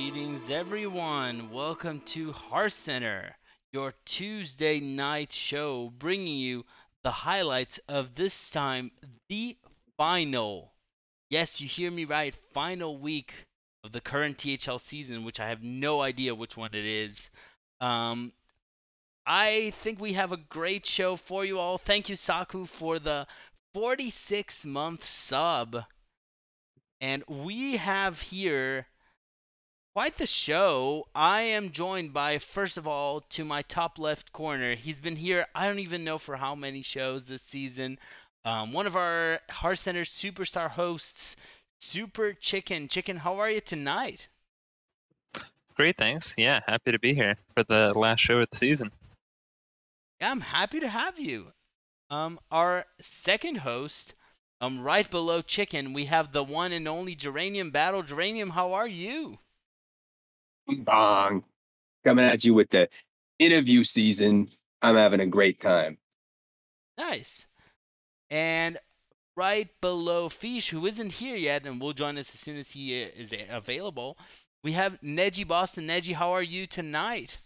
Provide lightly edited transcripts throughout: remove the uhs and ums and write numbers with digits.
Greetings, everyone. Welcome to Hearthcenter, your Tuesday night show, bringing you the highlights of this time, the final. Yes, you hear me right, final week of the current THL season, which I have no idea which one it is. Um, I think we have a great show for you all. Thank you, Saku, for the 46-month sub. And we have here quite the show. I am joined by, first of all, to my top left corner. He's been here, I don't even know for how many shows this season. One of our Heart Center superstar hosts, Super Chicken. Chicken, how are you tonight? Great, thanks. Yeah, happy to be here for the last show of the season. Yeah, I'm happy to have you. Our second host, right below Chicken, we have the one and only Geranium Battle. Geranium, how are you? Bong. Coming at you with the interview season. I'm having a great time. Nice. And right below Fish, who isn't here yet and will join us as soon as he is available, we have Neji Boston. Neji, how are you tonight?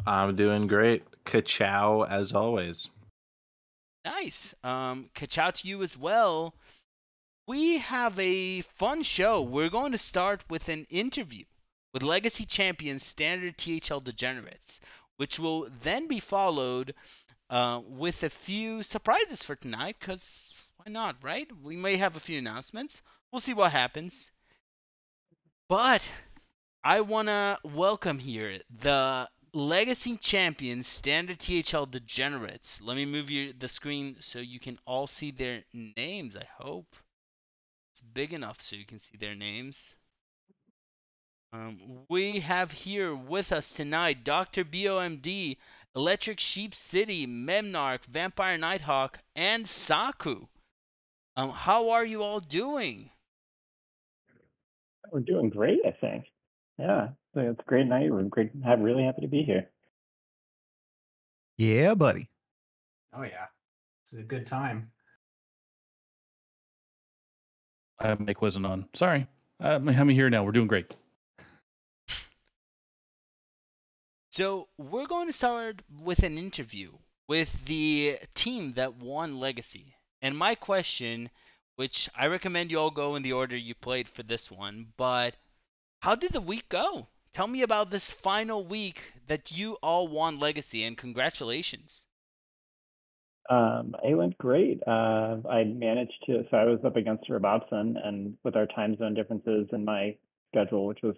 I'm doing great. Ka-chow as always. Nice. Ka-chow to you as well. We have a fun show. We're going to start with an interview with Legacy Champions Standard THL Degenerates, which will then be followed with a few surprises for tonight, because why not, right? We may have a few announcements. We'll see what happens. But I want to welcome here the Legacy Champions Standard THL Degenerates. Let me move the screen so you can all see their names, I hope. It's big enough so you can see their names. We have here with us tonight Dr. BOMD, Electric Sheep City, Memnarch, Vampire Nighthawk, and Saku. How are you all doing? We're doing great, I think. Yeah, so it's a great night. We're great. Really happy to be here. Yeah, buddy. Oh yeah, it's a good time. Mic wasn't on. Sorry. I'm here now. We're doing great. So we're going to start with an interview with the team that won Legacy. And my question, which I recommend you all go in the order you played for this one, but how did the week go? Tell me about this final week that you all won Legacy, and congratulations. It went great. I managed to, so I was up against Robobson, and with our time zone differences in my schedule, which was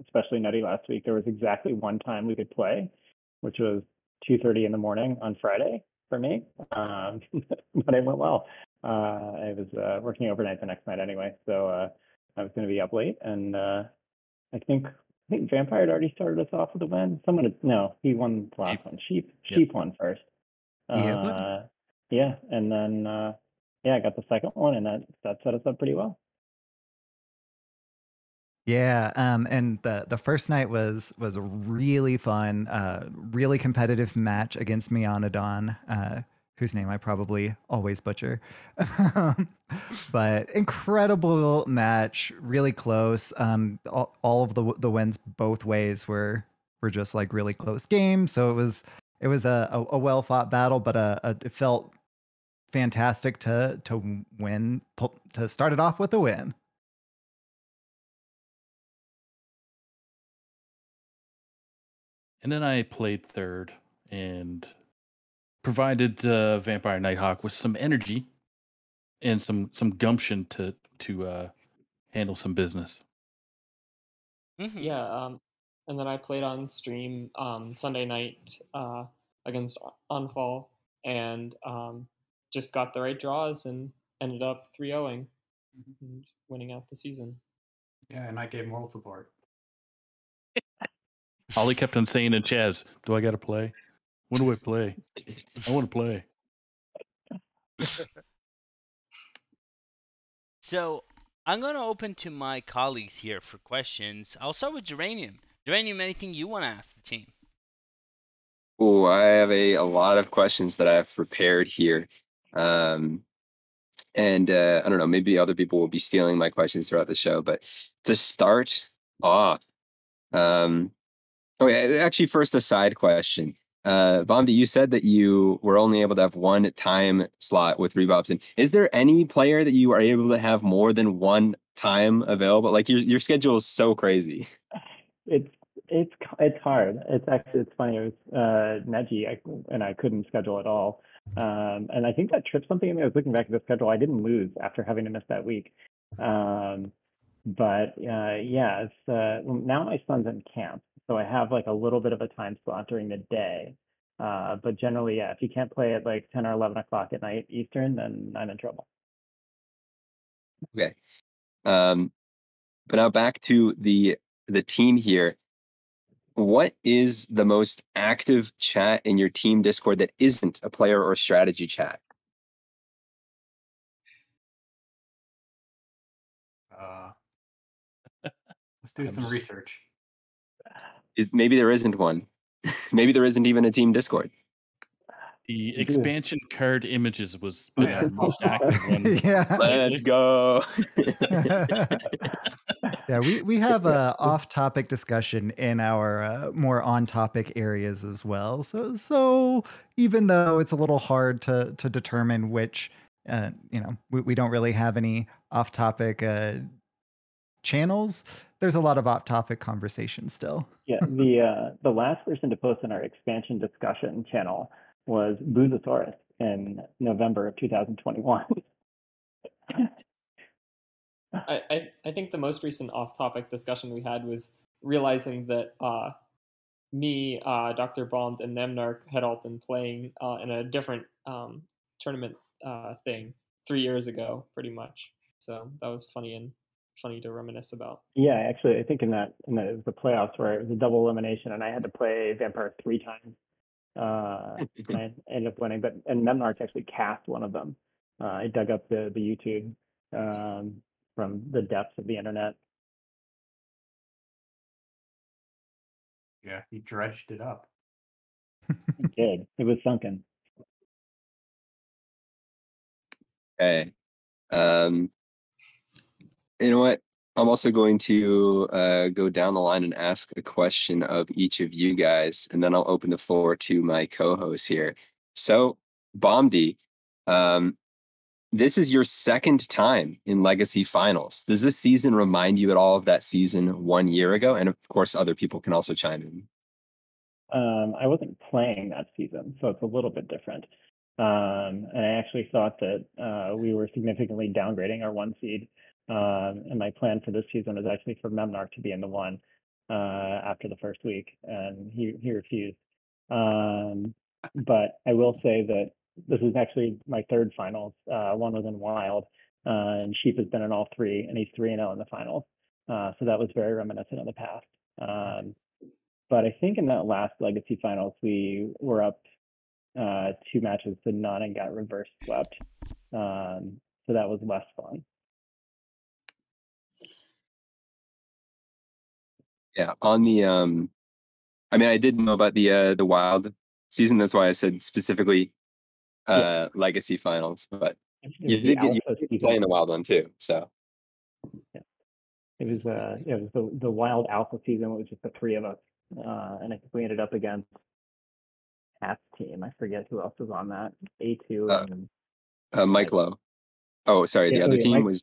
especially nutty last week, there was exactly one time we could play, which was 2:30 in the morning on Friday for me. But it went well. I was working overnight the next night anyway, so I was going to be up late, and I think Vampire had already started us off with a win. No, he won the last one. Sheep won first. Yeah, and then I got the second one, and that set us up pretty well. Yeah, and the first night was really fun. Really competitive match against Meonodon, whose name I probably always butcher. But incredible match, really close. All of the wins both ways were just like really close games. So it was a well fought battle, but it felt fantastic to win, to start it off with a win. And then I played third and provided Vampire Nighthawk with some energy and some gumption to handle some business. Mm-hmm. Yeah, and then I played on stream Sunday night against Unfall, and just got the right draws and ended up 3-0ing and winning out the season. Yeah, and I gave moral support. Ollie kept on saying in Chaz, do I got to play? When do I play? I want to play. So I'm going to open to my colleagues here for questions. I'll start with Geranium. Geranium, anything you want to ask the team? Oh, I have a lot of questions that I've prepared here. And I don't know, maybe other people will be stealing my questions throughout the show. But to start off, Oh yeah, actually, first a side question. Bomdi, you said that you were only able to have one time slot with Rebobson. Is there any player that you are able to have more than one time available? Like your schedule is so crazy. It's hard. It's funny. It was Neji, and I couldn't schedule at all. And I think that tripped something in me. I was looking back at the schedule. I didn't lose after having to miss that week. But yeah, it's now my son's in camp, so I have like a little bit of a time slot during the day. But generally, yeah, if you can't play at like 10 or 11 o'clock at night Eastern, then I'm in trouble. Okay. But now back to the team here. What is the most active chat in your team Discord that isn't a player or strategy chat? Let's do some research. Maybe there isn't one. Maybe there isn't even a team Discord. The expansion card images was the most active one. Yeah. Let's go. Yeah, we have a off-topic discussion in our more on-topic areas as well. So even though it's a little hard to determine which, we don't really have any off-topic channels. There's a lot of off-topic conversation still. Yeah, the last person to post in our expansion discussion channel was Boozosaurus in November of 2021. I think the most recent off-topic discussion we had was realizing that me, Dr. Bond, and Nemnark had all been playing in a different tournament thing 3 years ago, pretty much. So that was funny to reminisce about. Yeah, actually, I think in the playoffs where it was a double elimination, and I had to play Vampire 3 times. And I ended up winning, and Memnarch actually cast one of them. I dug up the YouTube from the depths of the internet. Yeah, he dredged it up. He did. It was sunken. Okay. You know what? I'm also going to go down the line and ask a question of each of you guys, and then I'll open the floor to my co-hosts here. So, Bomdi, this is your second time in Legacy Finals. Does this season remind you at all of that season 1 year ago? And of course, other people can also chime in. I wasn't playing that season, so it's a little bit different. And I actually thought that we were significantly downgrading our 1 seed. And my plan for this season was actually for Memnarch to be in the 1 after the first week, and he refused. But I will say that this is actually my 3rd finals. 1 was in Wild, and Sheep has been in all 3, and he's 3-0 in the finals. So that was very reminiscent of the past. But I think in that last Legacy Finals, we were up 2 matches to none and got reverse swept. So that was less fun. Yeah, on the I mean, I did know about the Wild season. That's why I said specifically Legacy Finals. But you did play in the Wild one too. So yeah, it was the Wild Alpha season. It was just the 3 of us, and I think we ended up against Hat's team. I forget who else was on that. A2 and Mike Lowe. Oh, sorry. The other team was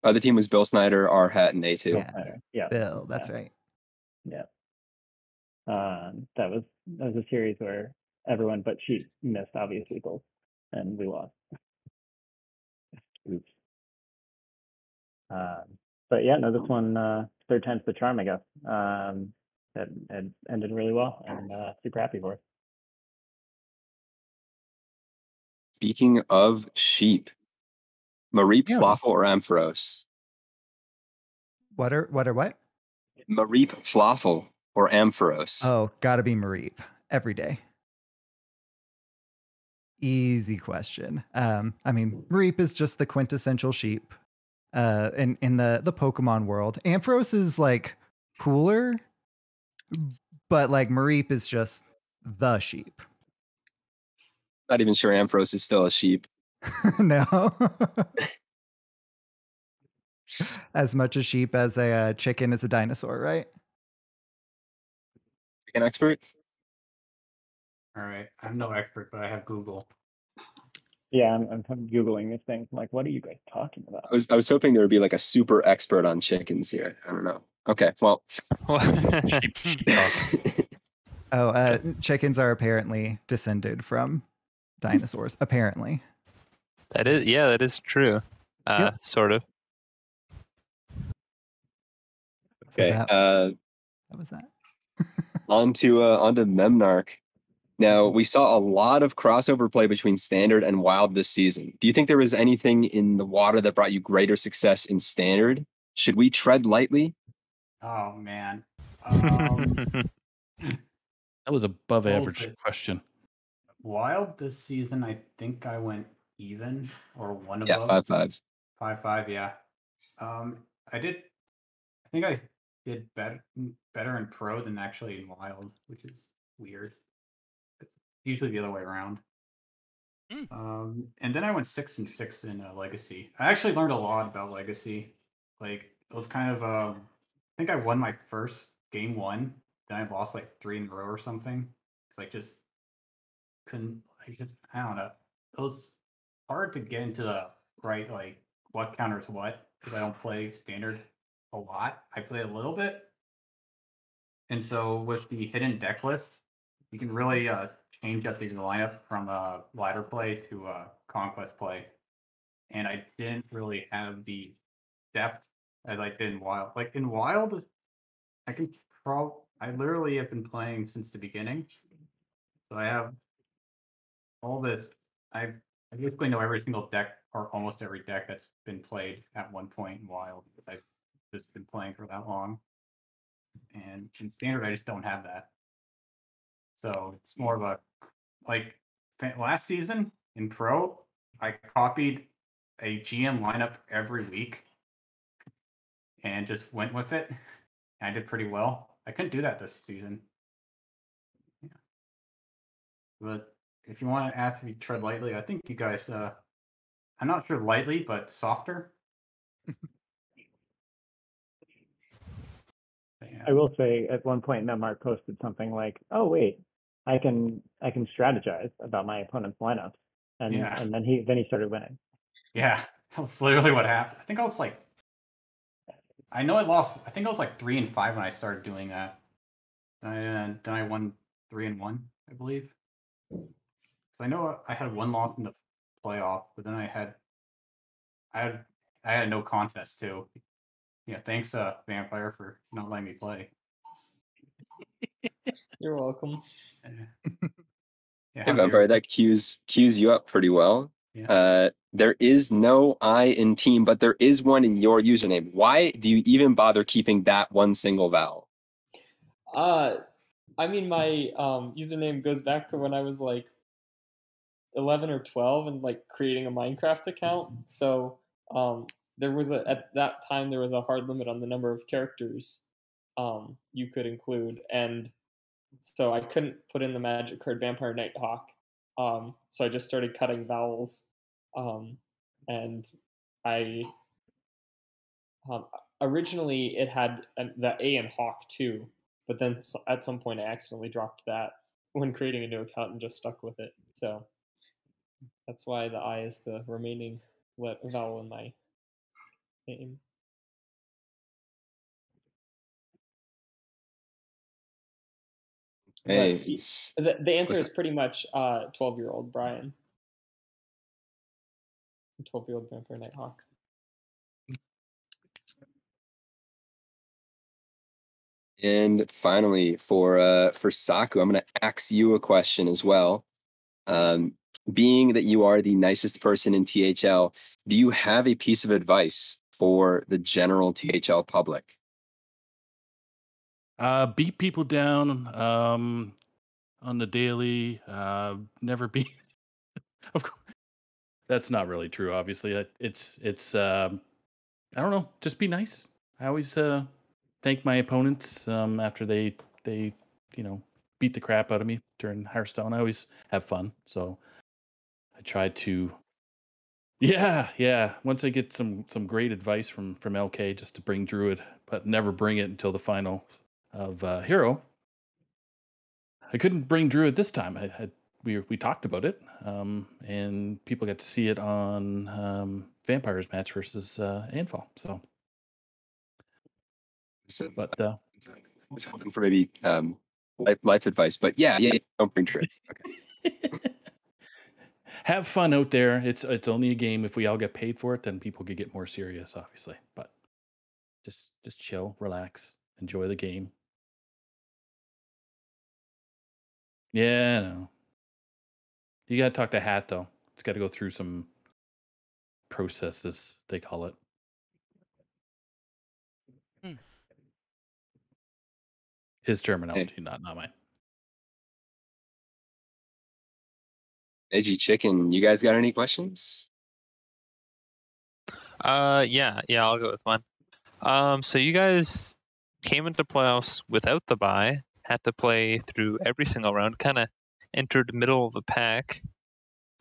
other team was Bill Snyder, R Hat, and A2. Yeah, Bill, that's right. Yeah. That was a series where everyone but Sheep missed obvious equals, and we lost. Oops. But yeah, no, this one 3rd time's the charm, I guess. It ended really well, and super happy for it. Speaking of Sheep, Mareep, Flaffle, or Ampharos? What? Mareep, Flaffle, or Ampharos? Oh, gotta be Mareep every day. Easy question. I mean, Mareep is just the quintessential sheep in the Pokemon world. Ampharos is like cooler, but like Mareep is just the sheep. Not even sure Ampharos is still a sheep. No. As much a sheep as a chicken is a dinosaur, right? An expert? All right. I'm no expert, but I have Google. Yeah, I'm googling these things. I'm like, what are you guys talking about? I was hoping there would be like a super expert on chickens here. I don't know. Okay, well. Sheep talk. Oh, chickens are apparently descended from dinosaurs. Apparently. That is true. Yep. Sort of. So Okay. that was that. On to Memnarch. Now, we saw a lot of crossover play between Standard and Wild this season. Do you think there was anything in the water that brought you greater success in Standard? Should we tread lightly? Oh man. That was above Well, average so- question. Wild this season, I think I went even or one Yeah, above. 5-5. 5-5, yeah. I think I did better in pro than actually in wild, which is weird. It's usually the other way around. And then I went 6-6 in legacy. I actually learned a lot about legacy. Like it was kind of I think I won my first game 1, then I lost like 3 in a row or something. Cause I just couldn't. I don't know. It was hard to get into the right like what counters what because I don't play standard a lot. I play a little bit, and so with the hidden deck lists, you can really change up the lineup from ladder play to conquest play. And I didn't really have the depth as I did in wild. Like in wild, I literally have been playing since the beginning, so I have all this. I basically know every single deck or almost every deck that's been played at one point in wild because I've just been playing for that long. And in standard, I just don't have that. So it's more of a like last season in pro, I copied a GM lineup every week and just went with it. And I did pretty well. I couldn't do that this season. Yeah. But if you want to ask me to tread lightly, I think you guys I'm not sure lightly, but softer. I will say at one point Memmark posted something like, "Oh wait, I can strategize about my opponent's lineups," and Yeah. and then he started winning. Yeah, that was literally what happened. I think I was like, I know I lost. I think I was like 3-5 when I started doing that. And then I won 3-1, I believe. So I know I had one loss in the playoff, but then I had no contest too. Yeah, thanks, Vampire, for not letting me play. You're welcome. Yeah, Hey, how's Vampire, your- that cues you up pretty well. Yeah. There is no I in team, but there is one in your username. Why do you even bother keeping that one single vowel? I mean, my username goes back to when I was like 11 or 12 and like creating a Minecraft account. So there was at that time there was a hard limit on the number of characters you could include, and so I couldn't put in the magic card Vampire Nighthawk. So I just started cutting vowels, and I originally it had the A in Hawk too, but then at some point I accidentally dropped that when creating a new account and just stuck with it. So that's why the I is the remaining vowel in my name. Hey, But the answer is pretty much 12-year-old Brian. 12-year-old Vampire Nighthawk. and finally, for Saku, I'm going to ask you a question as well. Being that you are the nicest person in THL, do you have a piece of advice for the general THL public? Beat people down on the daily. Never be. Of course, that's not really true. Obviously, it's. I don't know. Just be nice. I always thank my opponents after they beat the crap out of me during Hearthstone. I always have fun, so I try to Yeah. Once I get some great advice from LK just to bring Druid, but never bring it until the finals of Hero. I couldn't bring Druid this time. We talked about it, and people got to see it on Vampires match versus Anfall. So, but I was hoping for maybe life advice, but yeah, don't bring Druid. Okay. have fun out there. It's only a game. If we all get paid for it, then people could get more serious, obviously. But just chill, relax, enjoy the game. Yeah, no. You gotta talk to Hat though. It's got to go through some processes, they call it. Hmm. His terminology, not mine. Veggie Chicken, you guys got any questions? Yeah, I'll go with one. So you guys came into playoffs without the bye, had to play through every single round, kind of entered middle of the pack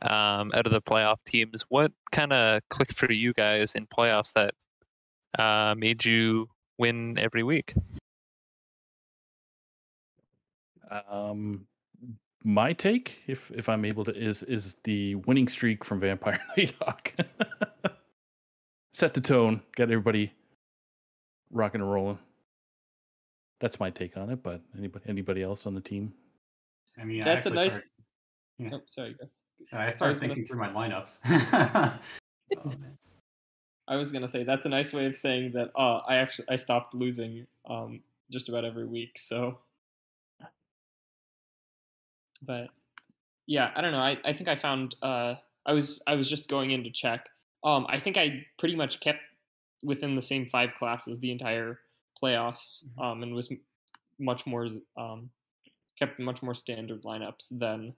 out of the playoff teams. What kind of clicked for you guys in playoffs that made you win every week? My take, if I'm able to, is the winning streak from Vampire Nighthawk. Set the tone, got everybody rocking and rolling. That's my take on it. But anybody else on the team? I mean, That's a nice. Yeah. Oh, sorry, go. I started thinking through my lineups. Oh, man. I was gonna say that's a nice way of saying that. I stopped losing just about every week. So, but yeah, I don't know. I think I found. I was just going in to check. I think I pretty much kept within the same 5 classes the entire playoffs. And was much more kept much more standard lineups than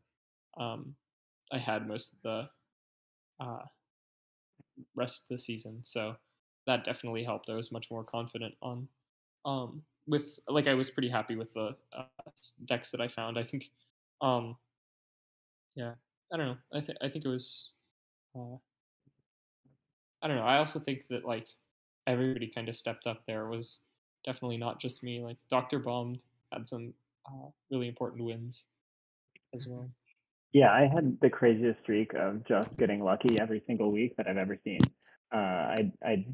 I had most of the rest of the season. So that definitely helped. I was much more confident on with I was pretty happy with the decks that I found. I think yeah, I don't know. I think it was I don't know. I also think that everybody kind of stepped up. There was definitely not just me. Like Dr. Bomb had some really important wins as well. Yeah, I had the craziest streak of just getting lucky every single week that I've ever seen. I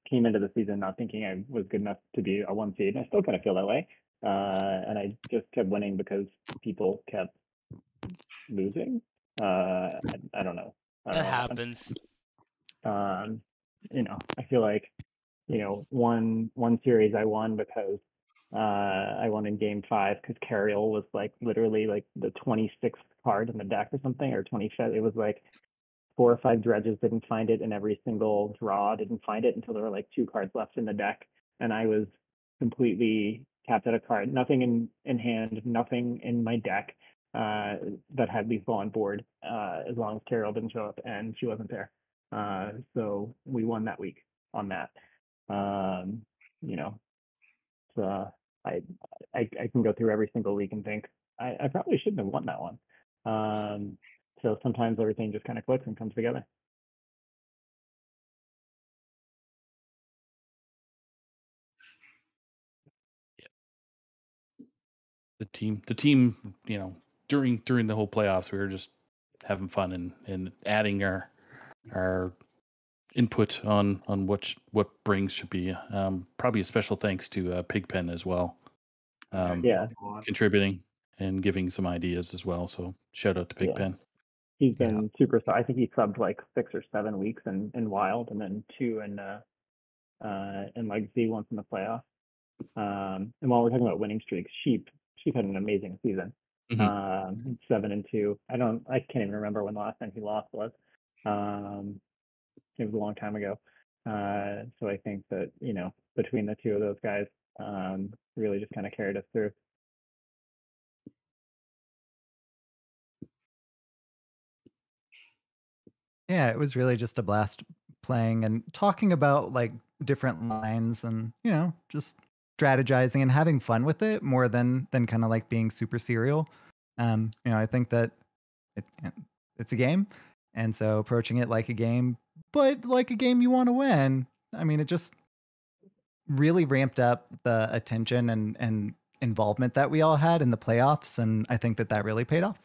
came into the season not thinking I was good enough to be a 1 seed, and I still kind of feel that way. And I just kept winning because people kept losing. I don't know. That happens. I feel like, one series I won because I won in game 5 because Carriel was literally the 26th card in the deck or something, or 25th. It was 4 or 5 dredges didn't find it, and every single draw didn't find it until there were 2 cards left in the deck, and I was completely tapped out of card, nothing in hand, nothing in my deck that had lethal on board, as long as Carol didn't show up, and she wasn't there. So we won that week on that. So I can go through every single week and think I probably shouldn't have won that one. So sometimes everything just kind of clicks and comes together. The team, during the whole playoffs, we were just having fun and adding our input on what brings should be. Probably a special thanks to Pigpen as well. Contributing and giving some ideas as well. So shout out to Pigpen. He's been super. I think he subbed 6 or 7 weeks in Wild, and then 2 in Legacy, once in the playoffs. And while we're talking about winning streaks, Sheep had an amazing season. 7-2. I can't even remember when the last time he lost was. It was a long time ago. So I think that between the two of those guys, really just kind of carried us through. Yeah, it was really just a blast playing and talking about different lines and just strategizing and having fun with it more than kind of being super serial. I think that it's a game, And so approaching it like a game, but like a game you want to win. I mean, it just really ramped up the attention and involvement that we all had in the playoffs. And I think that really paid off.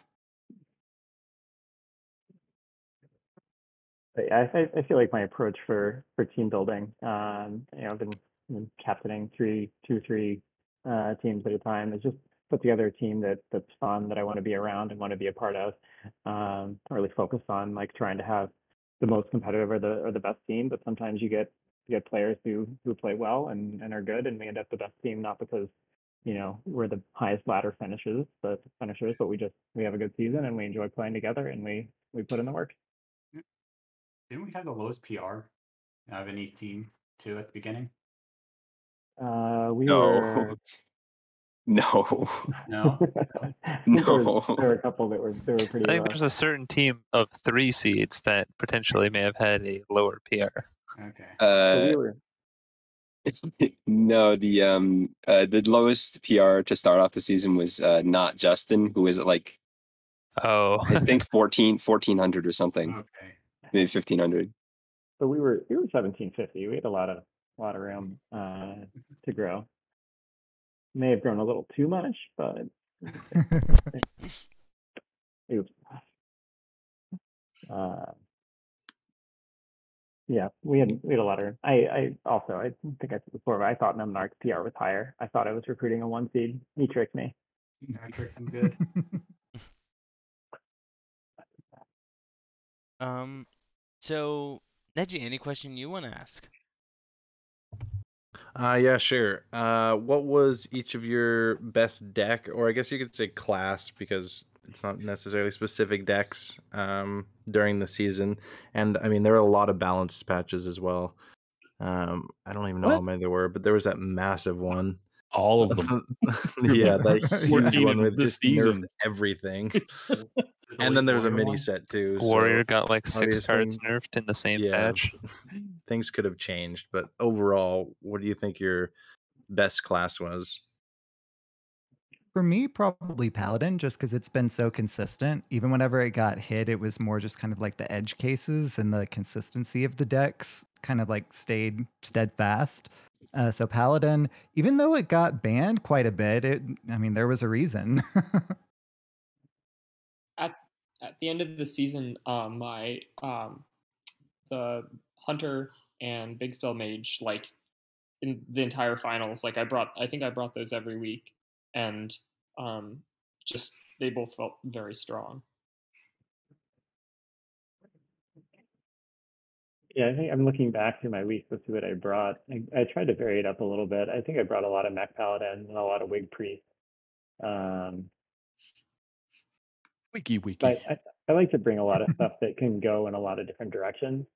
But yeah, I feel like my approach for team building, I've been captaining two, three teams at a time. Is just put together a team that's fun, that I want to be around and want to be a part of. Really focus on like trying to have the most competitive or the best team. But sometimes you get players who play well and are good, and we end up the best team, not because we're the highest ladder finishers, but we have a good season and we enjoy playing together and we put in the work. Didn't we have the lowest PR of any team too at the beginning? We No. were No. No. I think there No. were a couple that were pretty I think low. there's a certain team of 3 seeds that potentially may have had a lower PR. Okay. But we were No, the lowest PR to start off the season was not Justin, who was at like Oh, I think 1400 or something, Okay. maybe 1500. but we were 1750. We had a lot of room to grow. May have grown a little too much, but it was yeah, we had a lot of room. I think I said before, but I thought Memnarch's PR was higher. I thought I was recruiting a 1 seed. He tricked me. I tricked him good. So Neji, any question you want to ask? Yeah, sure. What was each of your best deck, or I guess you could say class, because it's not necessarily specific decks during the season? And I mean, there were a lot of balanced patches as well. I don't even know how many there were, but there was that massive one. All of them. Yeah, that huge 14 one with this just nerfed season. everything. And then there was a mini set too. Warrior so got like 6 obviously, cards nerfed in the same yeah, patch. things could have changed, but overall, what do you think your best class was? For me, probably Paladin, just because it's been so consistent. Even whenever it got hit, it was more just kind of like the edge cases, and the consistency of the decks kind of like stayed steadfast. So Paladin, even though it got banned quite a bit, there was a reason. At the end of the season, my the Hunter and Big Spell Mage, like in the entire finals, like I think I brought those every week, and just they both felt very strong. Yeah, I think I'm looking back through my weeks to see what I brought. I tried to vary it up a little bit. I think I brought a lot of Mech Paladin and a lot of Wig Priest. Wiki. But I like to bring a lot of stuff that can go in a lot of different directions.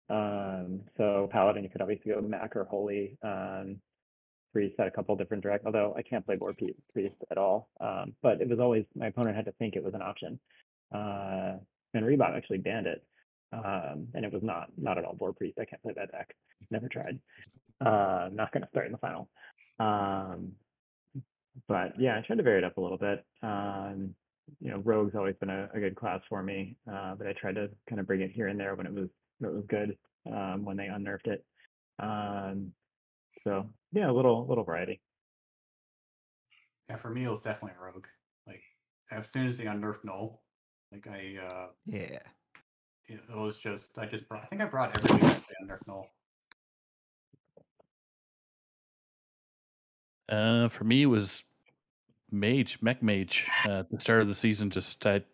So Paladin, you could obviously go Mech or Holy. Priest had a couple different directs, although I can't play board Priest at all. But it was always, my opponent had to think it was an option. And Rebot actually banned it. And it was not at all board Priest. I can't play that deck. Never tried. Not going to start in the final. But yeah, I tried to vary it up a little bit. Rogue's always been a good class for me, but I tried to kind of bring it here and there when it was good, when they unnerved it. So yeah, a little variety. Yeah, for me it was definitely Rogue. Like as soon as they unnerfed Null, like Yeah. it was just I think I brought every week after they unnerfed Null. For me, it was Mech Mage. At the start of the season, just that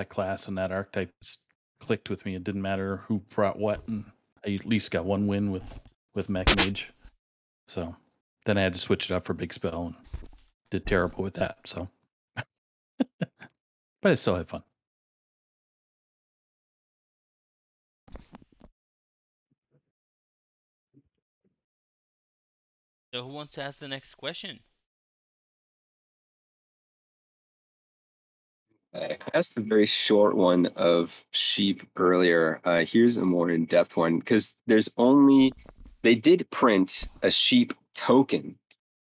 class and that archetype just clicked with me. It didn't matter who brought what, and I at least got one win with Mech Mage. So then I had to switch it up for Big Spell and did terrible with that. So, but I still had fun. So who wants to ask the next question? I asked a very short one of sheep earlier. Here's a more in-depth one, because they did print a sheep token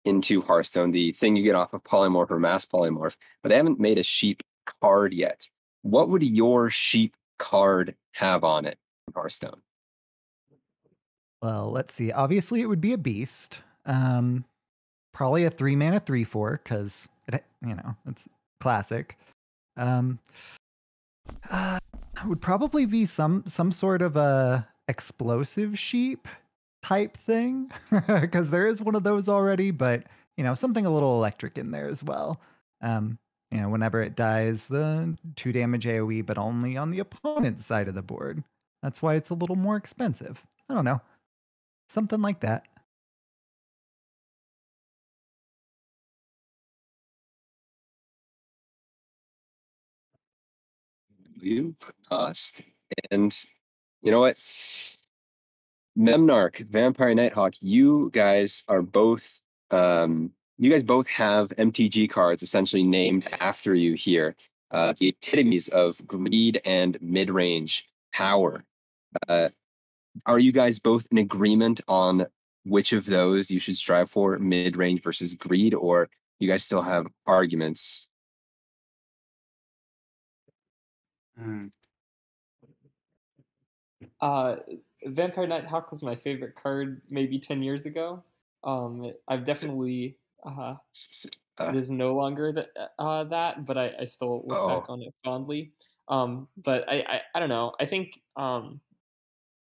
into Hearthstone, the thing you get off of Polymorph or Mass Polymorph, but they haven't made a sheep card yet. What would your sheep card have on it in Hearthstone? Well, let's see. Obviously, it would be a beast. Probably a 3-mana 3/4 because it's classic. It would probably be some sort of a explosive sheep type thing because there is one of those already, but something a little electric in there as well. Whenever it dies, the 2 damage AoE, but only on the opponent's side of the board. That's why it's a little more expensive. I don't know. Something like that. You cost. And you know what? Memnarch, Vampire Nighthawk, you guys both have MTG cards essentially named after you here. The epitomes of greed and mid-range power. Are you guys both in agreement on which of those you should strive for, mid-range versus greed, or you guys still have arguments? Vampire Nighthawk was my favorite card maybe 10 years ago. I've definitely it is no longer that, but I still look back on it fondly. But I don't know. I think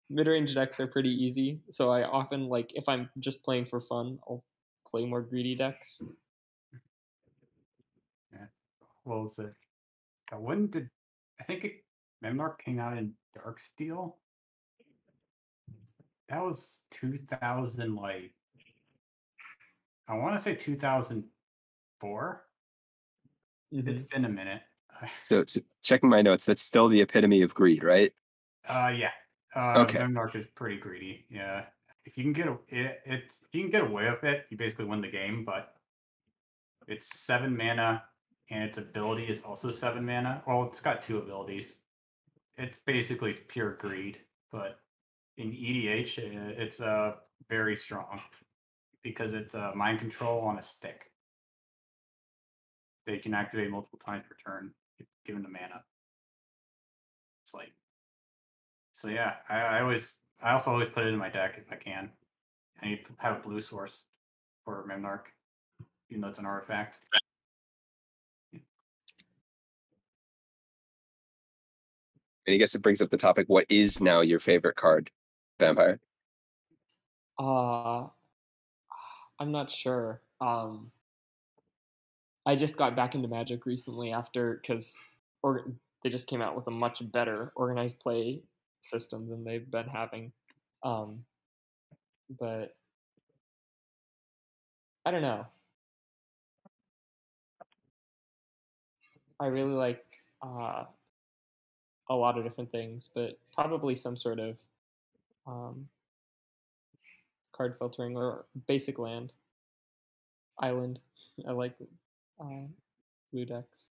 mid-range decks are pretty easy, so I often like if I'm just playing for fun, I'll play more greedy decks. Yeah. What was it? I think Memnarch came out in Darksteel? That was 2000, like I want to say 2004. It's been a minute. So checking my notes, that's still the epitome of greed, right? Yeah. Okay. Memnarch is pretty greedy. Yeah. If you can get if you can get away with it, you basically win the game. But it's 7 mana, and its ability is also 7 mana. Well, it's got 2 abilities. It's basically pure greed, but in EDH, it's very strong because it's mind control on a stick. They can activate multiple times per turn, given the mana. It's like, so yeah. I also always put it in my deck if I can. I need to have a blue source for Memnarch, even though it's an artifact. And I guess it brings up the topic, what is now your favorite card, Vampire? I'm not sure. I just got back into Magic recently because they just came out with a much better organized play system than they've been having. But I don't know. I really like a lot of different things, but probably some sort of card filtering or basic land island. I like blue decks.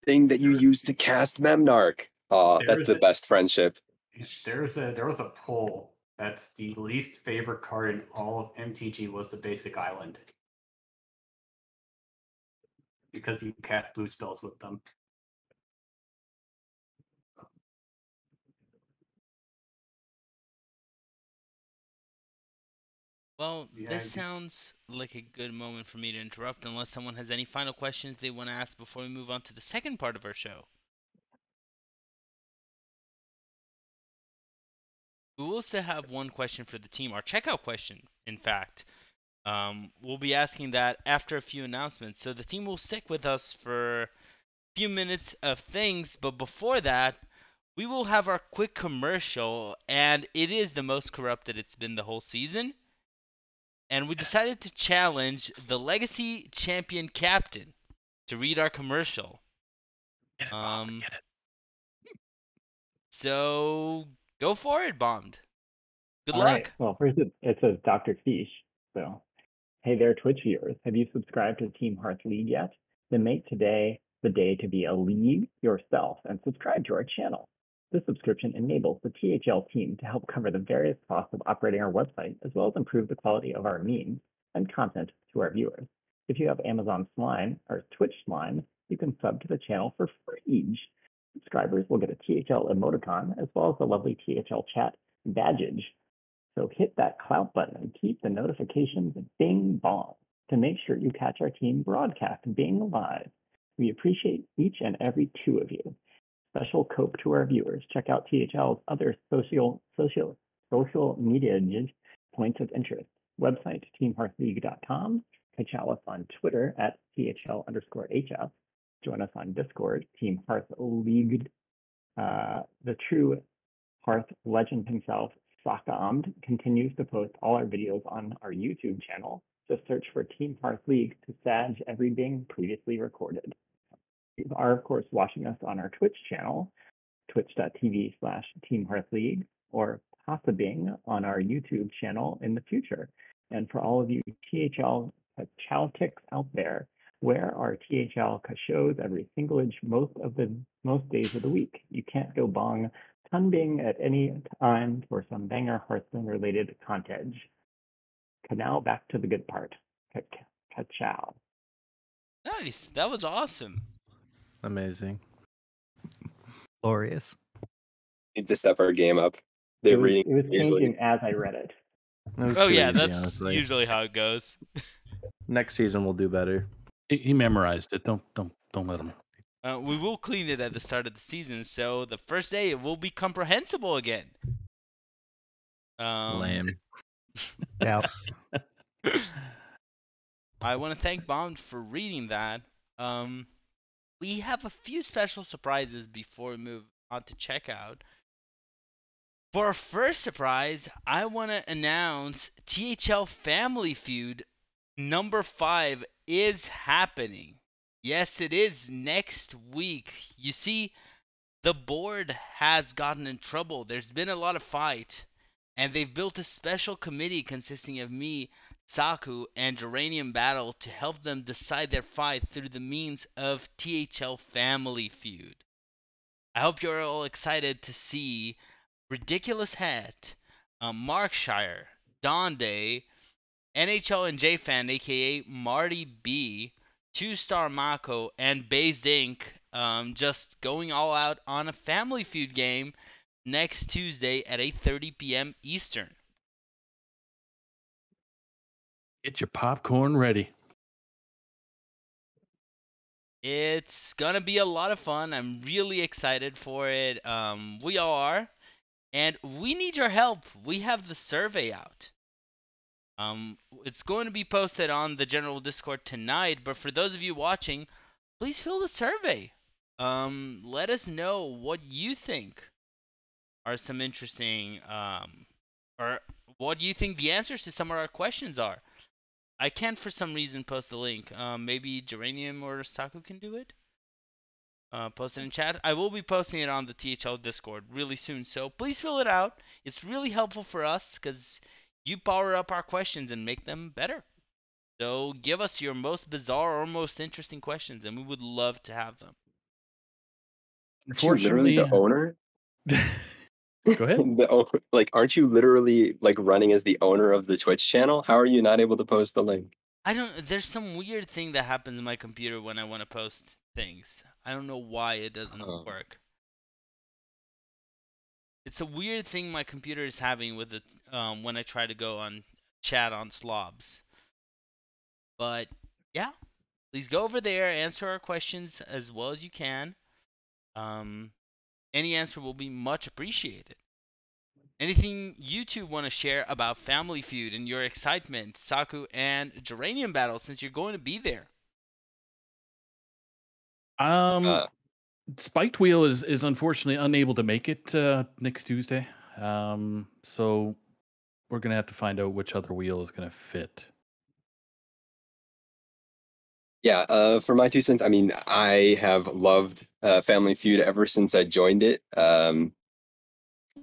Thing that you use to cast Memnarch. That's the best friendship. There was a poll that's the least favorite card in all of MTG was the basic island, because you cast blue spells with them. Well, this sounds like a good moment for me to interrupt unless someone has any final questions they want to ask before we move on to the second part of our show. We will still have one question for the team, our checkout question, in fact. We'll be asking that after a few announcements, so the team will stick with us for a few minutes of things, but before that, we will have our quick commercial, and it is the most corrupted it's been the whole season. And we decided to challenge the Legacy Champion Captain to read our commercial. Get it, Bob, get it. So go for it, Bombed. Good All luck. right. Well, first it says Dr. Fish. So, hey there, Twitch viewers. Have you subscribed to Team Hearth League yet? Then make today the day to be a league yourself and subscribe to our channel. This subscription enables the THL team to help cover the various costs of operating our website, as well as improve the quality of our memes and content to our viewers. If you have Amazon Slime or Twitch Slime, you can sub to the channel for free. Subscribers will get a THL emoticon as well as the lovely THL chat badge. So hit that clout button and keep the notifications bing bong to make sure you catch our team broadcast Bing Live. We appreciate each and every two of you. Special cope to our viewers. Check out THL's other social media points of interest. Website, teamhearthleague.com. Catch us on Twitter at THL_HF. Join us on Discord, Team Hearth League. The true Hearth legend himself, Sakaamd, continues to post all our videos on our YouTube channel. Just search for Team Hearth League to sag every Bing previously recorded. You are, of course, watching us on our Twitch channel, twitch.tv/Team Hearth League, or possibly on our YouTube channel in the future. And for all of you THL Chaltics out there, where are THL shows every singlage most days of the week. You can't go bong Tunbing at any time for some banger Hearthstone related content. Now back to the good part. Ciao. Nice. That was awesome. Amazing. Glorious. Need to step our game up. It They're was reading easily. changing as I read it. That was Oh too yeah, easy, that's honestly. usually how it goes. Next season we'll do better. He memorized it. Don't let him. We will clean it at the start of the season, so the first day it will be comprehensible again. Lame. Yeah. I want to thank Bond for reading that. We have a few special surprises before we move on to checkout. For our first surprise, I want to announce THL Family Feud number 5 is happening. Yes, it is next week. You see, the board has gotten in trouble. There's been a lot of fight, and they've built a special committee consisting of me, Saku, and Geranium Battle to help them decide their fight through the means of THL Family Feud. I hope you're all excited to see Ridiculous Hat, Markshire, Donde, NHL and J-Fan, aka Marty B, 2-Star Mako, and Bazed Inc. Just going all out on a Family Feud game next Tuesday at 8:30 p.m. Eastern. Get your popcorn ready. It's gonna be a lot of fun. I'm really excited for it. We all are, and we need your help. We have the survey out. It's going to be posted on the general Discord tonight, but for those of you watching, please fill the survey. Let us know what you think are some interesting, or what you think the answers to some of our questions are. I can't for some reason post the link. Maybe Geranium or Saku can do it. Post it in chat. I will be posting it on the THL Discord really soon, so please fill it out. It's really helpful for us because you power up our questions and make them better. So give us your most bizarre or most interesting questions, and we would love to have them. Aren't you literally the owner? Go ahead. Aren't you literally running as the owner of the Twitch channel? How are you not able to post the link? I don't. There's some weird thing that happens in my computer when I want to post things. I don't know why it doesn't work. It's a weird thing my computer is having with it when I try to go on chat on Slobs. But yeah, please go over there, answer our questions as well as you can. Any answer will be much appreciated. Anything you two want to share about Family Feud and your excitement, Saku and Geranium Battle, since you're going to be there? Spiked Wheel is unfortunately unable to make it next Tuesday. So we're gonna have to find out which other wheel is gonna fit. Yeah, for my 2 cents, I mean, I have loved Family Feud ever since I joined it.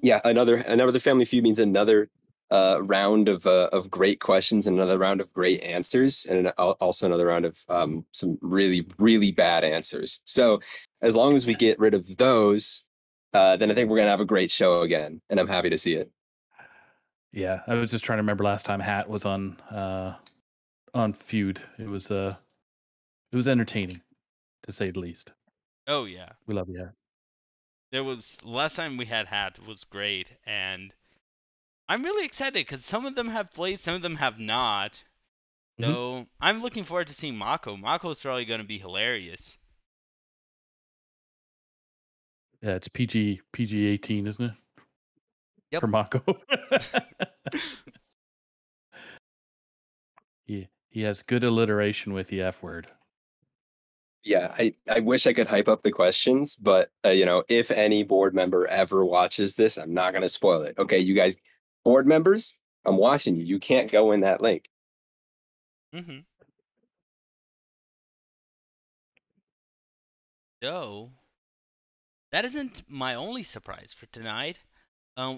Yeah, another Family Feud means another round of great questions and another round of great answers, and also another round of some really, really bad answers. So as long as we get rid of those, then I think we're gonna have a great show again, and I'm happy to see it. Yeah, I was just trying to remember last time Hat was on Feud. It was entertaining, to say the least. Oh yeah, we love you, Hat. last time we had was great, and I'm really excited because some of them have played, some of them have not. So I'm looking forward to seeing Mako. Mako's probably going to be hilarious. Yeah, it's PG-18, isn't it? Yep. For Mako. He has good alliteration with the F word. Yeah, I wish I could hype up the questions, but if any board member ever watches this, I'm not gonna spoil it. Okay, you guys, board members, I'm watching you. You can't go in that link. Mm-hmm. So that isn't my only surprise for tonight.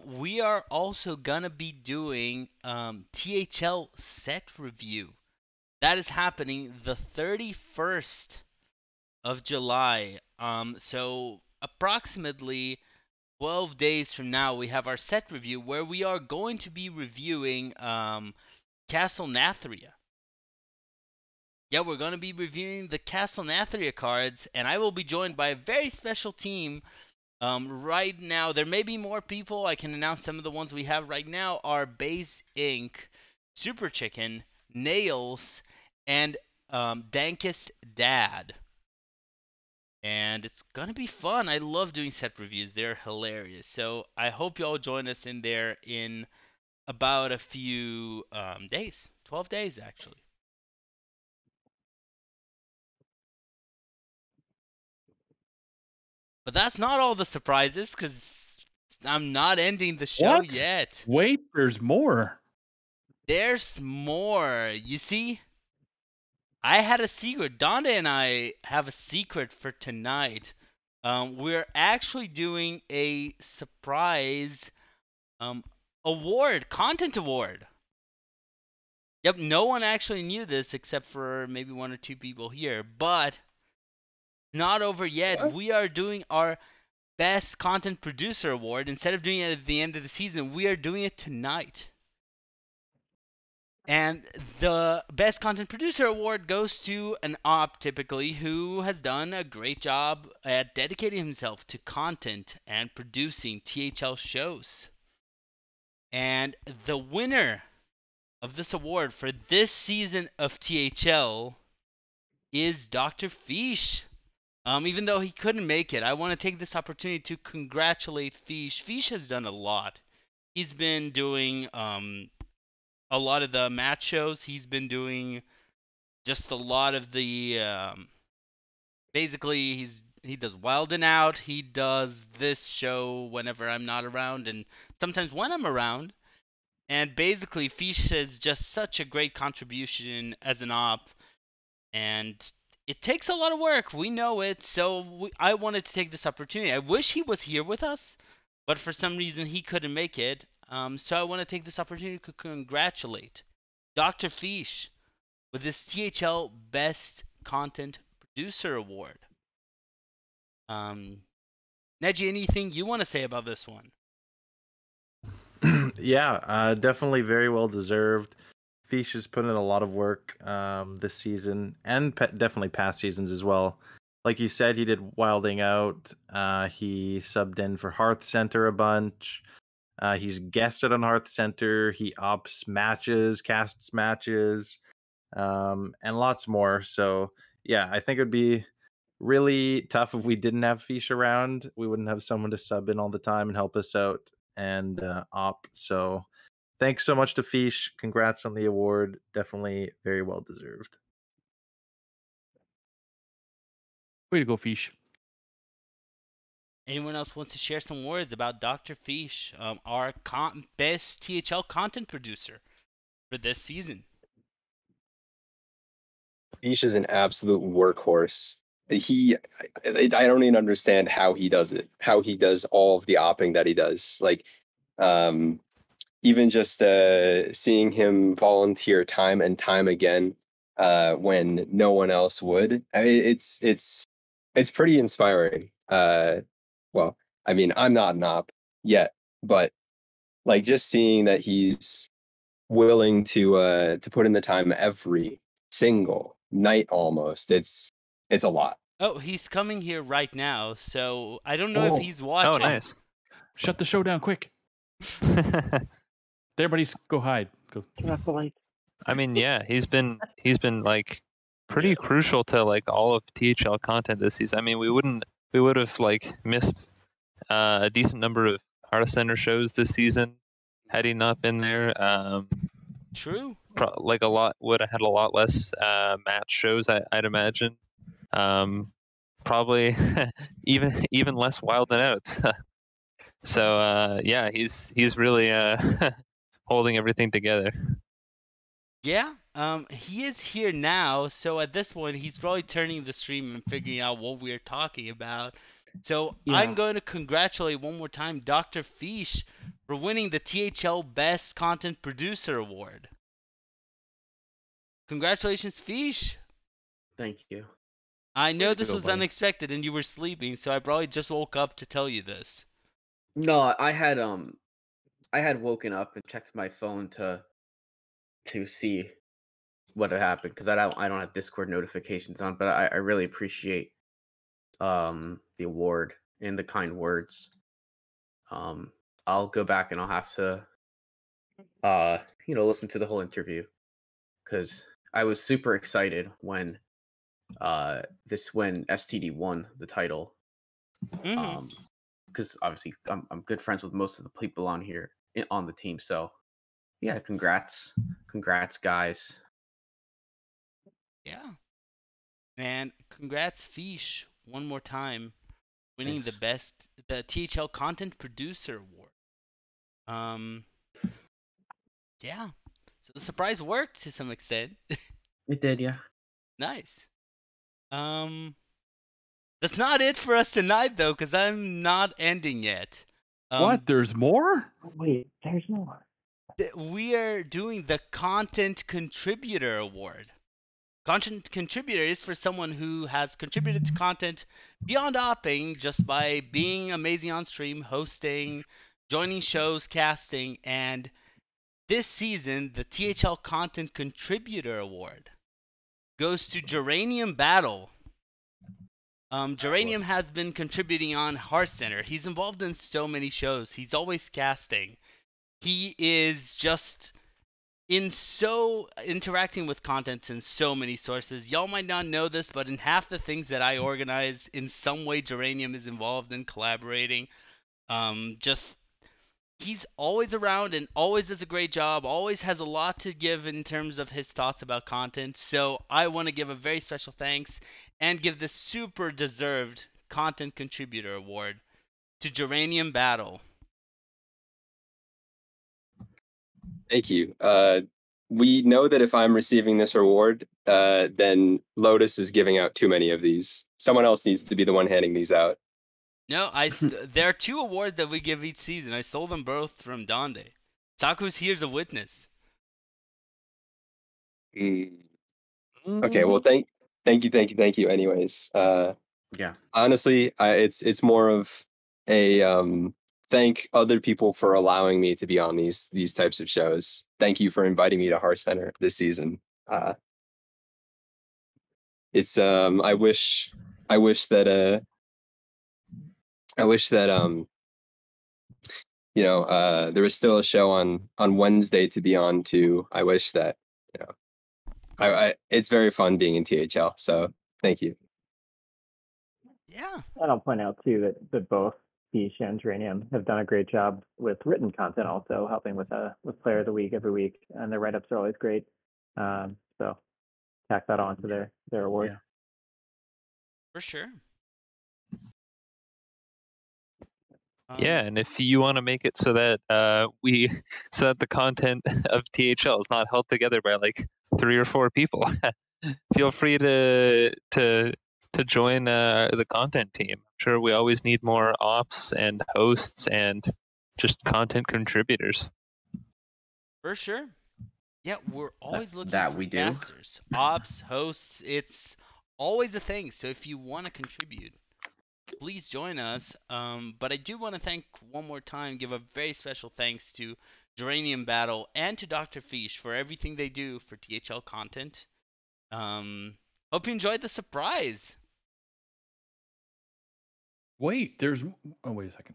We are also gonna be doing THL set review. That is happening the 31st of July. So approximately 12 days from now, we have our set review where we are going to be reviewing Castle Nathria. Yeah, we're going to be reviewing the Castle Nathria cards, and I will be joined by a very special team. Right now, there may be more people. I can announce some of the ones we have right now are Base Inc., Super Chicken, Nails, and Dankest Dad. And it's gonna be fun. I love doing set reviews. They're hilarious. So I hope you all join us in there in about a few days. 12 days, actually. But that's not all the surprises, because I'm not ending the show What? yet. Wait, there's more. There's more. You see, I had a secret. Donda and I have a secret for tonight. We're actually doing a surprise content award. Yep, no one actually knew this except for maybe one or two people here, but not over yet. What? We are doing our Best Content Producer Award. Instead of doing it at the end of the season, we are doing it tonight. And the Best Content Producer Award goes to an op, typically, who has done a great job at dedicating himself to content and producing THL shows. And the winner of this award for this season of THL is Dr. Fish. Even though he couldn't make it, I want to take this opportunity to congratulate Fish. Fish has done a lot. He's been doing a lot of the match shows. He's been doing just a lot of the basically he does Wild and Out. He does this show whenever I'm not around, and sometimes when I'm around. And basically, Fish is just such a great contribution as an op, and it takes a lot of work. We know it, so I wanted to take this opportunity. I wish he was here with us, but for some reason he couldn't make it. So I want to take this opportunity to congratulate Dr. Fish with his THL Best Content Producer Award. Neji, anything you want to say about this one? Yeah, definitely very well deserved. Fish has put in a lot of work this season and definitely past seasons as well. Like you said, he did Wilding Out. He subbed in for Hearthcenter a bunch. He's guested on Hearthcenter. He ops matches, casts matches, and lots more. So yeah, I think it would be really tough if we didn't have Fish around. We wouldn't have someone to sub in all the time and help us out and op. So thanks so much to Fish. Congrats on the award. Definitely very well deserved. Way to go, Fish. Anyone else wants to share some words about Dr. Fish, our best THL content producer for this season? Fish is an absolute workhorse. I don't even understand how he does it. How he does all of the opping that he does. Like, even just seeing him volunteer time and time again when no one else would. I mean, it's pretty inspiring. Well, I mean, I'm not an op yet, but like just seeing that he's willing to put in the time every single night almost, it's a lot. Oh, he's coming here right now, so I don't know if Oh. he's Oh, watching. nice. Shut the show down quick. Everybody go hide. Go. Turn off the light. I mean, yeah, he's been like pretty Yeah. crucial to like all of THL content this season. I mean, we would have like missed a decent number of Hearthcenter shows this season had he not been there. True. Like a lot would have had a lot less match shows, I'd imagine. Probably even less wild than outs. So yeah, he's really holding everything together. Yeah. He is here now, so at this point he's probably turning the stream and figuring out what we're talking about. So I'm Yeah. going to congratulate one more time Dr. Fish for winning the THL Best Content Producer Award. Congratulations, Fish. Thank you. I know Way to this go, was buddy. unexpected and you were sleeping, so I probably just woke up to tell you this. No, I had woken up and checked my phone to see what had happened because I don't have Discord notifications on, but I really appreciate the award and the kind words. I'll go back and I'll have to listen to the whole interview because I was super excited when when STD won the title. Mhm. Because obviously I'm good friends with most of the people on here on the team, so yeah, congrats guys. Yeah. And congrats, Fish, one more time, winning Thanks. the THL Content Producer Award. Yeah. So the surprise worked to some extent. It did, yeah. Nice. That's not it for us tonight though, because I'm not ending yet. What? There's more? Oh, wait, there's more. We are doing the Content Contributor Award. Content contributor is for someone who has contributed to content beyond opping just by being amazing on stream, hosting, joining shows, casting, and this season, the THL Content Contributor Award goes to Geranium Battle. Geranium has been contributing on Hearthcenter. He's involved in so many shows. He's always casting. He is just interacting with content in so many sources. Y'all might not know this, but in half the things that I organize, in some way Geranium is involved in collaborating. Just he's always around and always does a great job, always has a lot to give in terms of his thoughts about content. So I want to give a very special thanks and give this super deserved Content Contributor Award to Geranium Battle. Thank you. We know that if I'm receiving this reward, then Lotus is giving out too many of these. Someone else needs to be the one handing these out. No, there are 2 awards that we give each season. I stole them both from Donde. Taku's here's a witness. Okay, well, thank you. Anyways, Yeah. honestly, it's more of a thank other people for allowing me to be on these types of shows. Thank you for inviting me to Hearthcenter this season. It's I wish that there was still a show on Wednesday to be on too. I wish that it's very fun being in THL. So thank you. Yeah. And I'll point out too that both Fish and Geranium have done a great job with written content, also helping with Player of the Week every week, and their write-ups are always great. So tack that on to their award. Yeah. For sure. Yeah, and if you want to make it so that the content of THL is not held together by like 3 or 4 people, feel free to join the content team. I'm sure we always need more ops and hosts and just content contributors. For sure. Yeah, we're always looking that for we do. casters, ops, hosts. It's always a thing. So if you want to contribute, please join us. But I do want to thank one more time, give a very special thanks to Geranium Battle and to Dr. Fish for everything they do for THL content. Hope you enjoyed the surprise. Wait, there's. Oh, wait a second.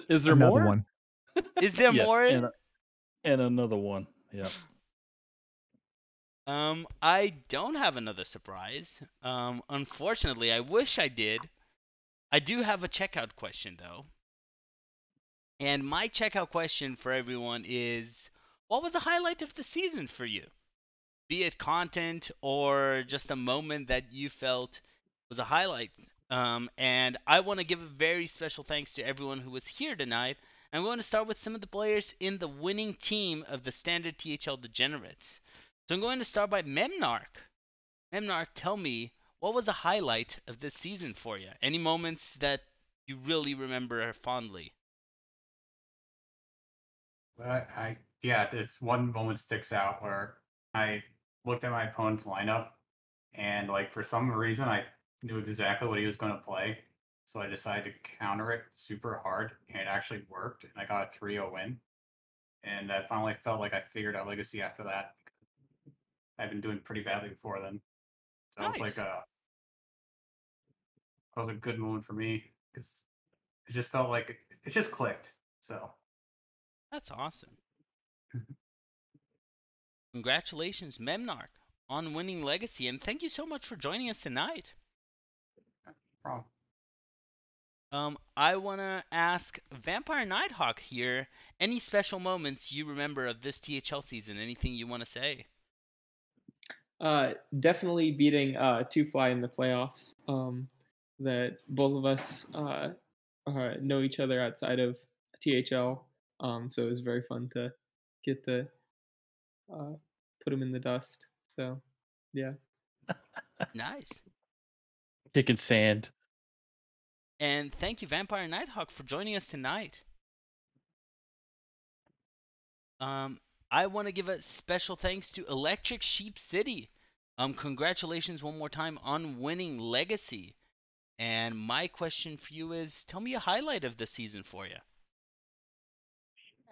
Is there Another more? one. Is there Yes, more? and another one. Yeah. I don't have another surprise. Unfortunately, I wish I did. I do have a checkout question though. And my checkout question for everyone is, what was the highlight of the season for you? Be it content or just a moment that you felt was a highlight. And I want to give a very special thanks to everyone who was here tonight. I'm going to start with some of the players in the winning team of the Standard THL Degenerates. So I'm going to start by Memnarch. Memnarch, tell me, what was a highlight of this season for you? Any moments that you really remember fondly? But yeah, this one moment sticks out where I looked at my opponent's lineup and like for some reason I knew exactly what he was going to play. So I decided to counter it super hard and it actually worked and I got a 3-0 win. And I finally felt like I figured out Legacy after that. I've been doing pretty badly before then. So it was like Nice. that was a good moment for me because it just felt like it just clicked. So That's awesome. Congratulations, Memnarch, on winning Legacy, and thank you so much for joining us tonight. problem. I want to ask Vampire Nighthawk here, any special moments you remember of this THL season? Anything you want to say? Definitely beating Two Fly in the playoffs. That both of us know each other outside of THL. So it was very fun to get to put him in the dust. So, yeah. Nice. Kicking sand. And thank you, Vampire Nighthawk, for joining us tonight. I want to give a special thanks to Electric Sheep City. Congratulations one more time on winning Legacy. And my question for you is, tell me a highlight of the season for you.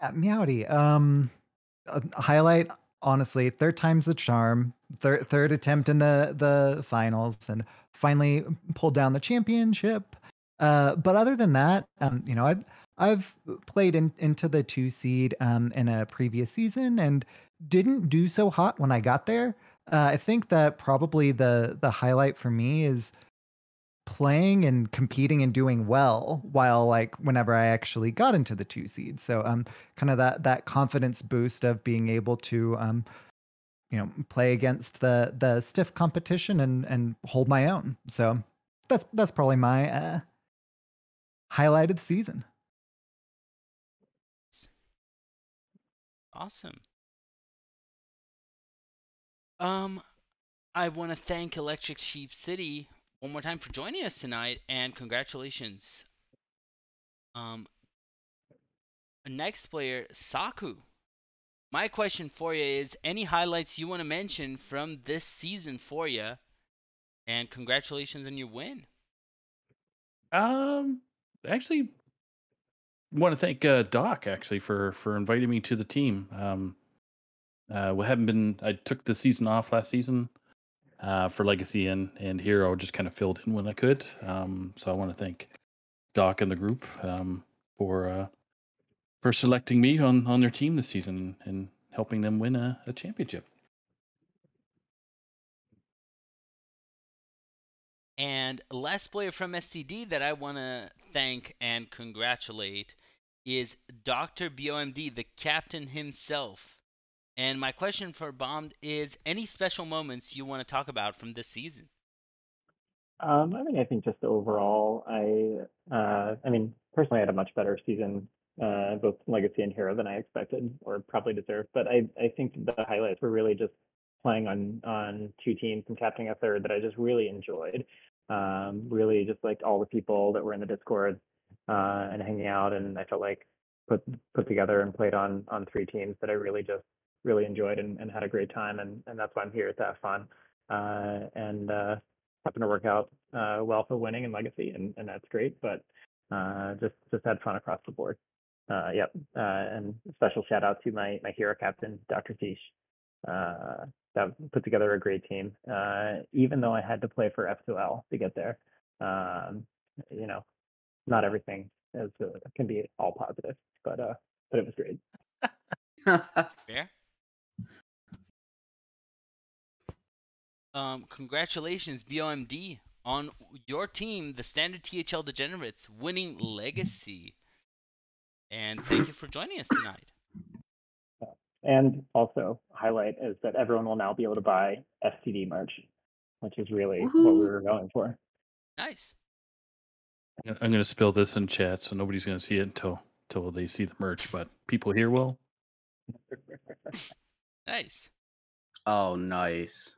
Yeah, Meowdy. A highlight, honestly, third time's the charm. Third attempt in the finals, and finally pulled down the championship. But other than that, I've played into the 2 seed in a previous season and didn't do so hot when I got there. I think that probably the highlight for me is playing and competing and doing well while like whenever I actually got into the 2 seed. So kind of that confidence boost of being able to play against the stiff competition and hold my own. So that's probably my highlight of the season. Awesome. I want to thank Electric Sheep City one more time for joining us tonight, and congratulations. Next player, Saku. My question for you is, any highlights you want to mention from this season for you? And congratulations on your win. Actually, want to thank Doc actually for inviting me to the team. We haven't been. I took the season off last season for Legacy and Hero. Just kind of filled in when I could. So I want to thank Doc and the group for selecting me on their team this season and helping them win a championship. And last player from SCD that I want to thank and congratulate is Dr. BOMD, the captain himself. And my question for Bomb is, any special moments you want to talk about from this season? I mean, I think just overall, I mean, personally, I had a much better season, both Legacy and Hero than I expected or probably deserved. But I think the highlights were really just playing on 2 teams and captaining a third that I just really enjoyed. Really just like all the people that were in the Discord and hanging out, and I felt like put together and played on 3 teams that I really enjoyed and had a great time, and that's why I'm here, to have fun. And happened to work out well for winning in Legacy, and that's great. But just had fun across the board. Yep. And special shout out to my hero captain, Dr. Tish. That put together a great team. Even though I had to play for F2L to get there, You know, not everything is can be all positive, but it was great. Fair. Congratulations, BOMD, on your team, the Standard THL Degenerates, winning Legacy. And thank you for joining us tonight. And also, highlight is that everyone will now be able to buy FCD merch, which is really what we were going for. Nice. I'm going to spill this in chat, so nobody's going to see it until they see the merch, but people here will. Nice. Oh, nice.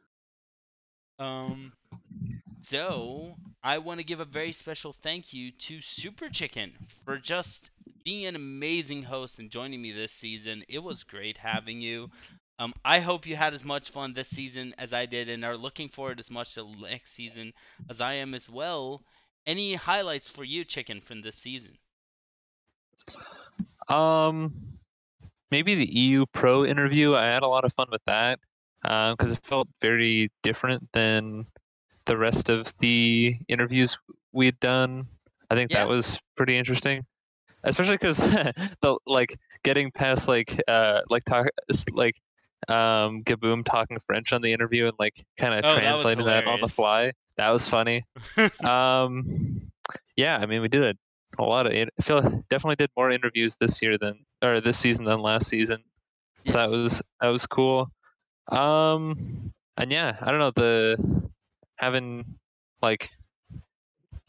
So I want to give a very special thank you to Super Chicken for just being an amazing host and joining me this season. It was great having you. I hope you had as much fun this season as I did and are looking forward as much to next season as I am as well. Any highlights for you, Chicken, from this season? Maybe the EU Pro interview. I had a lot of fun with that because it felt very different than the rest of the interviews we had done. I think Yeah. that was pretty interesting, especially because the getting past Gaboom talking French on the interview and kind of translating that on the fly. That was funny. Yeah, I mean we did a lot of. I feel definitely did more interviews this season than last season. So Yes. that was cool. And yeah, I don't know,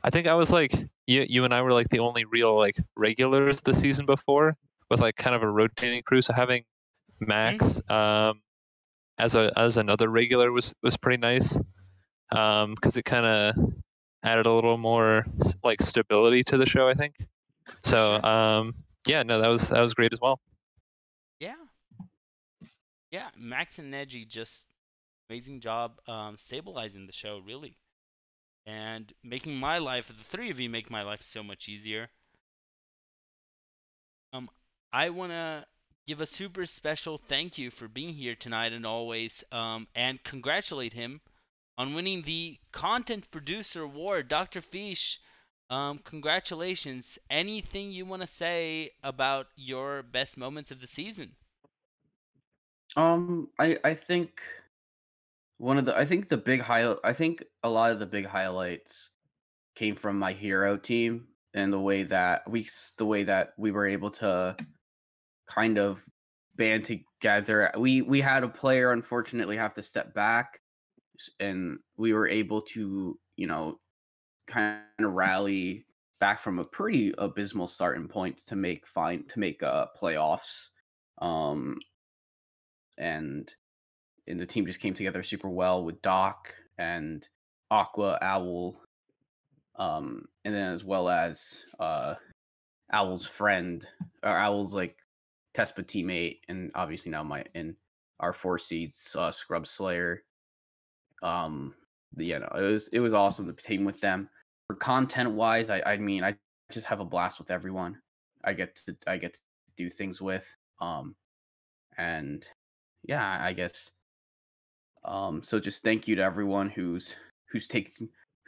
I think I was you and I were the only real regulars the season before with kind of a rotating crew. So having Max as another regular was pretty nice because it kind of added a little more stability to the show, I think. So yeah, no, that was great as well. Yeah, Max and Neji just amazing job stabilizing the show, really, and making my life, the three of you make my life so much easier. I want to give a super special thank you for being here tonight and always, and congratulate him on winning the Content Producer Award. Dr. Fish, congratulations. Anything you want to say about your best moments of the season? I think I think a lot of the big highlights came from my hero team and the way that we were able to kind of band together. We had a player unfortunately have to step back, and we were able to, kind of rally back from a pretty abysmal starting point to make playoffs. And the team just came together super well with Doc and Aqua, Owl, and then as well as Owl's friend, or Owl's Tespa teammate, and obviously now our 4 seeds Scrub Slayer. It was awesome to team with them. For content wise, I mean I just have a blast with everyone I get to do things with. And yeah, I guess. So just thank you to everyone who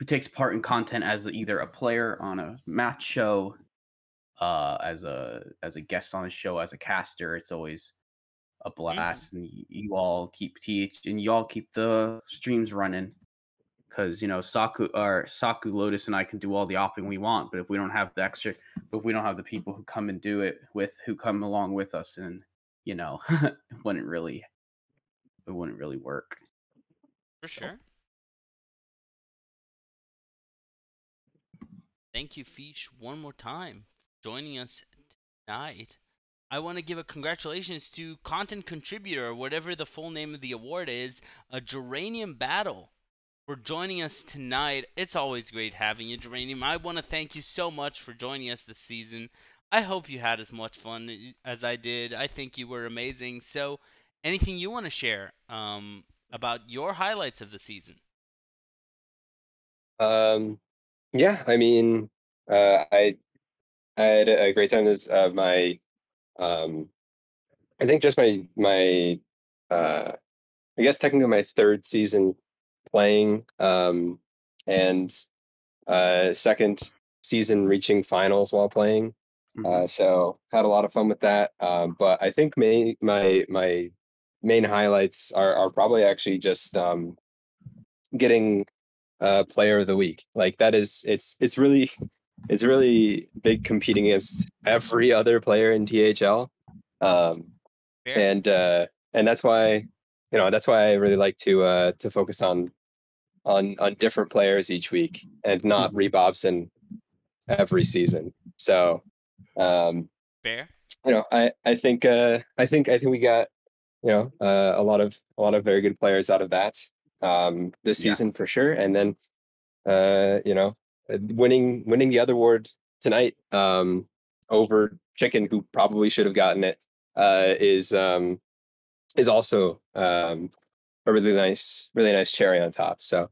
takes part in content as either a player on a match show, as a guest on a show, as a caster. It's always a blast, and you all keep the streams running. Because Saku Lotus and I can do all the opping we want, but if we don't have the people who come and do it who come along with us, and it wouldn't really work. For sure. Thank you, Fish, one more time for joining us tonight. I want to give a congratulations to content contributor, whatever the full name of the award is, a Geranium Battle, for joining us tonight. It's always great having you, Geranium. I want to thank you so much for joining us this season. I hope you had as much fun as I did. I think you were amazing. So, anything you want to share about your highlights of the season? Yeah, I mean, I had a great time. This my I think just my I guess technically my third season playing, and second season reaching finals while playing. So had a lot of fun with that. But I think my main highlights are probably actually just getting player of the week. Like that is it's really big competing against every other player in THL. Fair. And that's why I really like to focus on different players each week and not Rebobson every season. So Fair. I think we got a lot of very good players out of that this season for sure. And then winning the other award tonight over Chicken, who probably should have gotten it, is also a really nice cherry on top. So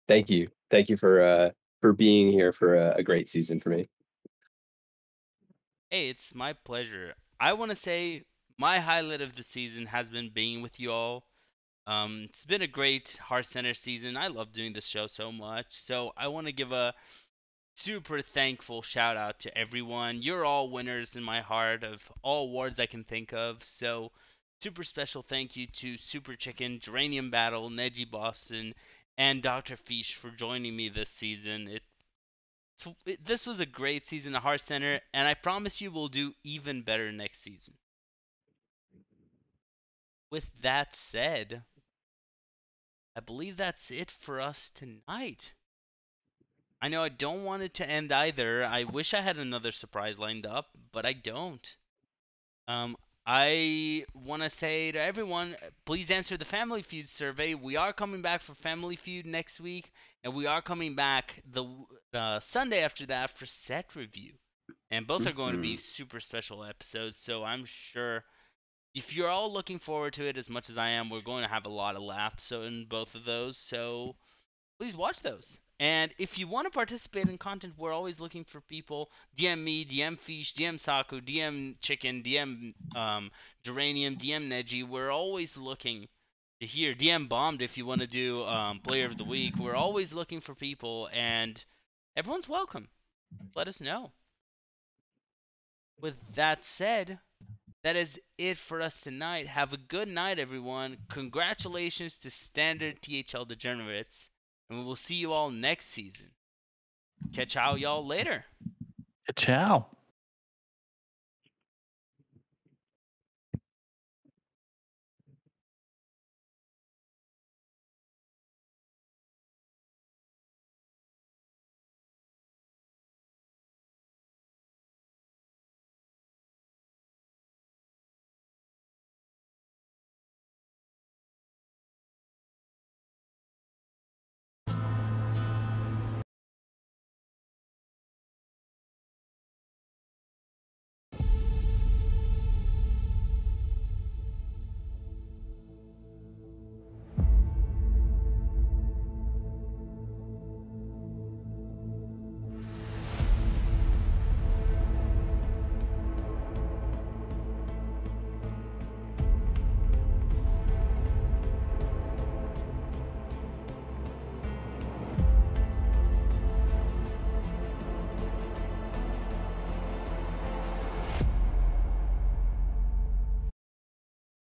thank you for being here for a great season for me. Hey, it's my pleasure. I want to say my highlight of the season has been being with you all. It's been a great Hearthcenter season. I love doing this show so much. So I want to give a super thankful shout out to everyone. You're all winners in my heart of all awards I can think of. So super special thank you to Super Chicken, Geranium Battle, Neji Boston, and Dr. Fish for joining me this season. This was a great season of Hearthcenter, and I promise you we'll do even better next season. With that said, I believe that's it for us tonight. I know I don't want it to end either. I wish I had another surprise lined up, but I don't. I want to say to everyone, please answer the Family Feud survey. We are coming back for Family Feud next week, and we are coming back the Sunday after that for set review. And both are going to be super special episodes, so I'm sure if you're all looking forward to it as much as I am, we're going to have a lot of laughs in both of those. So please watch those. And if you want to participate in content, we're always looking for people. DM me, DM Fish, DM Saku, DM Chicken, DM Geranium, DM Neji. We're always looking to hear. DM Bombed if you want to do Player of the Week. We're always looking for people, and everyone's welcome. Let us know. With that said, that is it for us tonight. Have a good night, everyone. Congratulations to Standard THL Degenerates. And we will see you all next season. Catch out y'all later. Ciao.